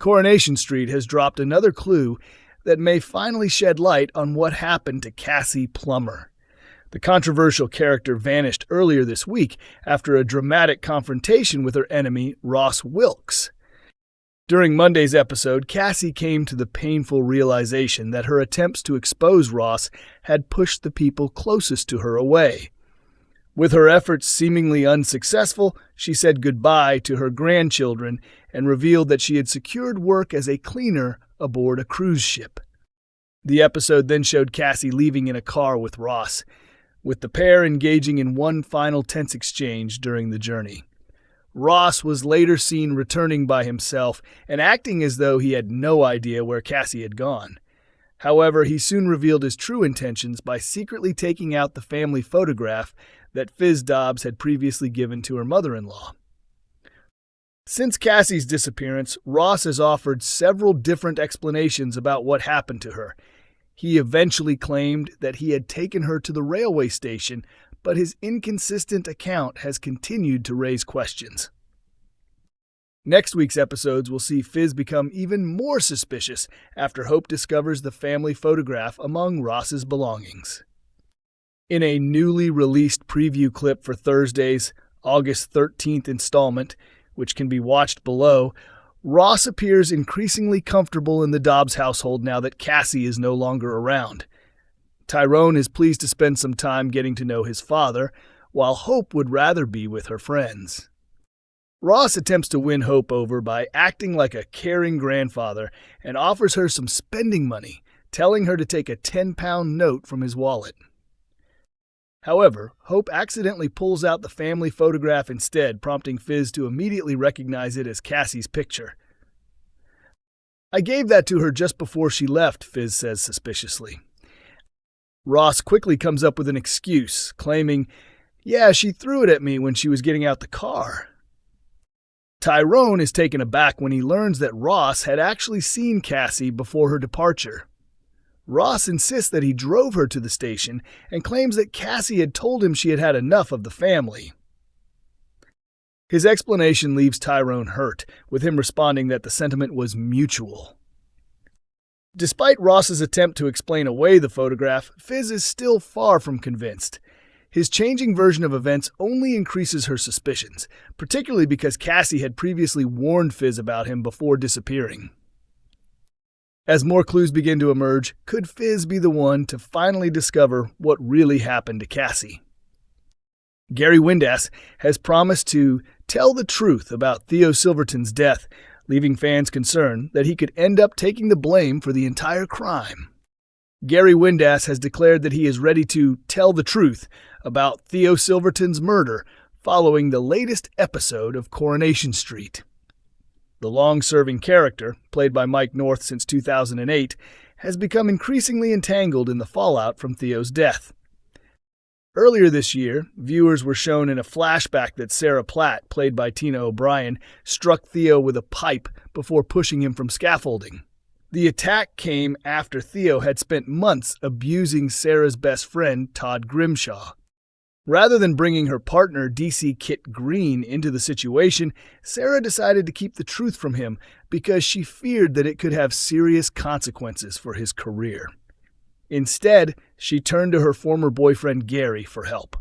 Coronation Street has dropped another clue that may finally shed light on what happened to Cassie Plummer. The controversial character vanished earlier this week after a dramatic confrontation with her enemy, Ross Wilkes. During Monday's episode, Cassie came to the painful realization that her attempts to expose Ross had pushed the people closest to her away. With her efforts seemingly unsuccessful, she said goodbye to her grandchildren and revealed that she had secured work as a cleaner aboard a cruise ship. The episode then showed Cassie leaving in a car with Ross, with the pair engaging in one final tense exchange during the journey. Ross was later seen returning by himself and acting as though he had no idea where Cassie had gone. However, he soon revealed his true intentions by secretly taking out the family photograph that Fizz Dobbs had previously given to her mother-in-law. Since Cassie's disappearance, Ross has offered several different explanations about what happened to her. He eventually claimed that he had taken her to the railway station, but his inconsistent account has continued to raise questions. Next week's episodes will see Fizz become even more suspicious after Hope discovers the family photograph among Ross's belongings. In a newly released preview clip for Thursday's August 13th installment, which can be watched below, Ross appears increasingly comfortable in the Dobbs household now that Cassie is no longer around. Tyrone is pleased to spend some time getting to know his father, while Hope would rather be with her friends. Ross attempts to win Hope over by acting like a caring grandfather and offers her some spending money, telling her to take a 10-pound note from his wallet. However, Hope accidentally pulls out the family photograph instead, prompting Fizz to immediately recognize it as Cassie's picture. "I gave that to her just before she left," Fizz says suspiciously. Ross quickly comes up with an excuse, claiming, "Yeah, she threw it at me when she was getting out the car." Tyrone is taken aback when he learns that Ross had actually seen Cassie before her departure. Ross insists that he drove her to the station and claims that Cassie had told him she had had enough of the family. His explanation leaves Tyrone hurt, with him responding that the sentiment was mutual. Despite Ross's attempt to explain away the photograph, Fizz is still far from convinced. His changing version of events only increases her suspicions, particularly because Cassie had previously warned Fizz about him before disappearing. As more clues begin to emerge, could Fizz be the one to finally discover what really happened to Cassie? Gary Windass has promised to tell the truth about Theo Silverton's death, leaving fans concerned that he could end up taking the blame for the entire crime. Gary Windass has declared that he is ready to tell the truth about Theo Silverton's murder following the latest episode of Coronation Street. The long-serving character, played by Mike North since 2008, has become increasingly entangled in the fallout from Theo's death. Earlier this year, viewers were shown in a flashback that Sarah Platt, played by Tina O'Brien, struck Theo with a pipe before pushing him from scaffolding. The attack came after Theo had spent months abusing Sarah's best friend, Todd Grimshaw. Rather than bringing her partner, DC Kit Green, into the situation, Sarah decided to keep the truth from him because she feared that it could have serious consequences for his career. Instead, she turned to her former boyfriend Gary for help.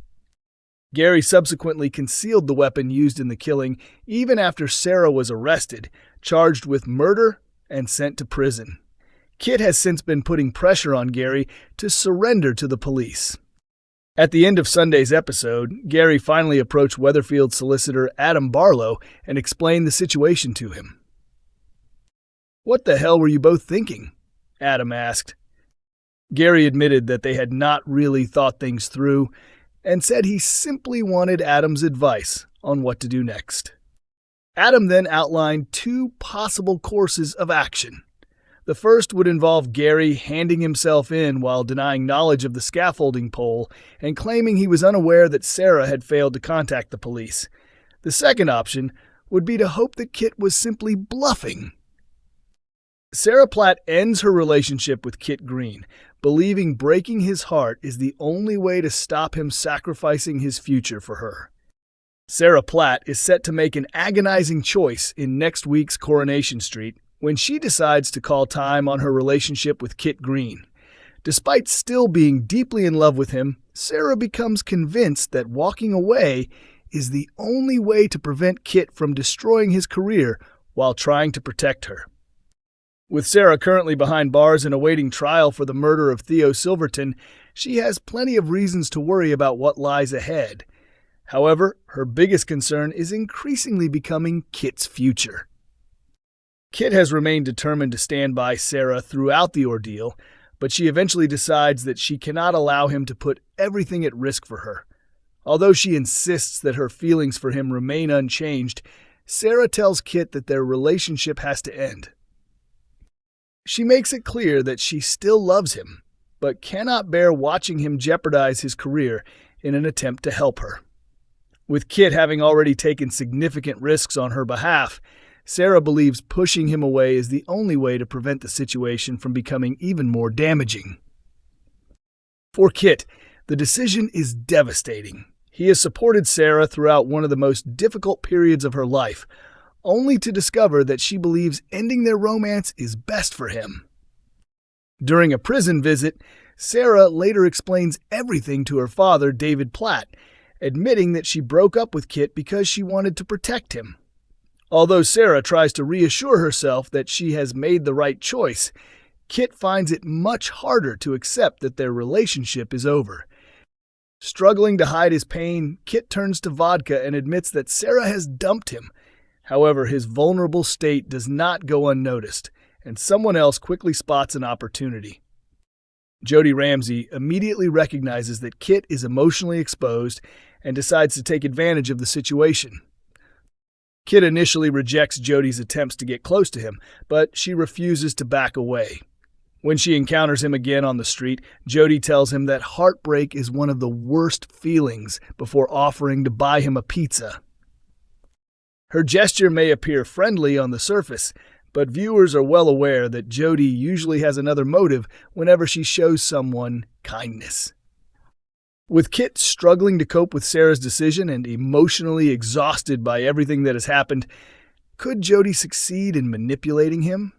Gary subsequently concealed the weapon used in the killing even after Sarah was arrested, charged with murder, and sent to prison. Kit has since been putting pressure on Gary to surrender to the police. At the end of Sunday's episode, Gary finally approached Weatherfield solicitor Adam Barlow and explained the situation to him. "What the hell were you both thinking?" Adam asked. Gary admitted that they had not really thought things through and said he simply wanted Adam's advice on what to do next. Adam then outlined two possible courses of action. The first would involve Gary handing himself in while denying knowledge of the scaffolding pole and claiming he was unaware that Sarah had failed to contact the police. The second option would be to hope that Kit was simply bluffing. Sarah Platt ends her relationship with Kit Green, believing breaking his heart is the only way to stop him sacrificing his future for her. Sarah Platt is set to make an agonizing choice in next week's Coronation Street when she decides to call time on her relationship with Kit Green. Despite still being deeply in love with him, Sarah becomes convinced that walking away is the only way to prevent Kit from destroying his career while trying to protect her. With Sarah currently behind bars and awaiting trial for the murder of Theo Silverton, she has plenty of reasons to worry about what lies ahead. However, her biggest concern is increasingly becoming Kit's future. Kit has remained determined to stand by Sarah throughout the ordeal, but she eventually decides that she cannot allow him to put everything at risk for her. Although she insists that her feelings for him remain unchanged, Sarah tells Kit that their relationship has to end. She makes it clear that she still loves him, but cannot bear watching him jeopardize his career in an attempt to help her. With Kit having already taken significant risks on her behalf, Sarah believes pushing him away is the only way to prevent the situation from becoming even more damaging. For Kit, the decision is devastating. He has supported Sarah throughout one of the most difficult periods of her life, only to discover that she believes ending their romance is best for him. During a prison visit, Sarah later explains everything to her father, David Platt, admitting that she broke up with Kit because she wanted to protect him. Although Sarah tries to reassure herself that she has made the right choice, Kit finds it much harder to accept that their relationship is over. Struggling to hide his pain, Kit turns to vodka and admits that Sarah has dumped him. However, his vulnerable state does not go unnoticed, and someone else quickly spots an opportunity. Jody Ramsey immediately recognizes that Kit is emotionally exposed and decides to take advantage of the situation. Kit initially rejects Jody's attempts to get close to him, but she refuses to back away. When she encounters him again on the street, Jody tells him that heartbreak is one of the worst feelings before offering to buy him a pizza. Her gesture may appear friendly on the surface, but viewers are well aware that Jody usually has another motive whenever she shows someone kindness. With Kit struggling to cope with Sarah's decision and emotionally exhausted by everything that has happened, could Jody succeed in manipulating him?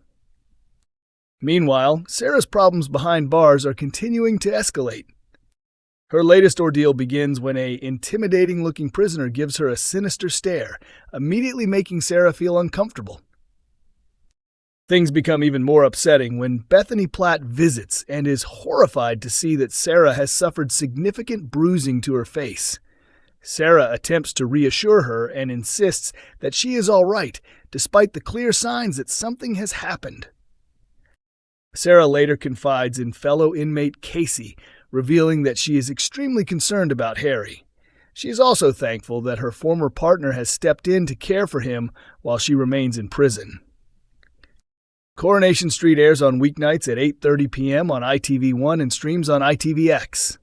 Meanwhile, Sarah's problems behind bars are continuing to escalate. Her latest ordeal begins when an intimidating-looking prisoner gives her a sinister stare, immediately making Sarah feel uncomfortable. Things become even more upsetting when Bethany Platt visits and is horrified to see that Sarah has suffered significant bruising to her face. Sarah attempts to reassure her and insists that she is all right, despite the clear signs that something has happened. Sarah later confides in fellow inmate Cassie, revealing that she is extremely concerned about Harry. She is also thankful that her former partner has stepped in to care for him while she remains in prison. Coronation Street airs on weeknights at 8:30 p.m. on ITV1 and streams on ITVX.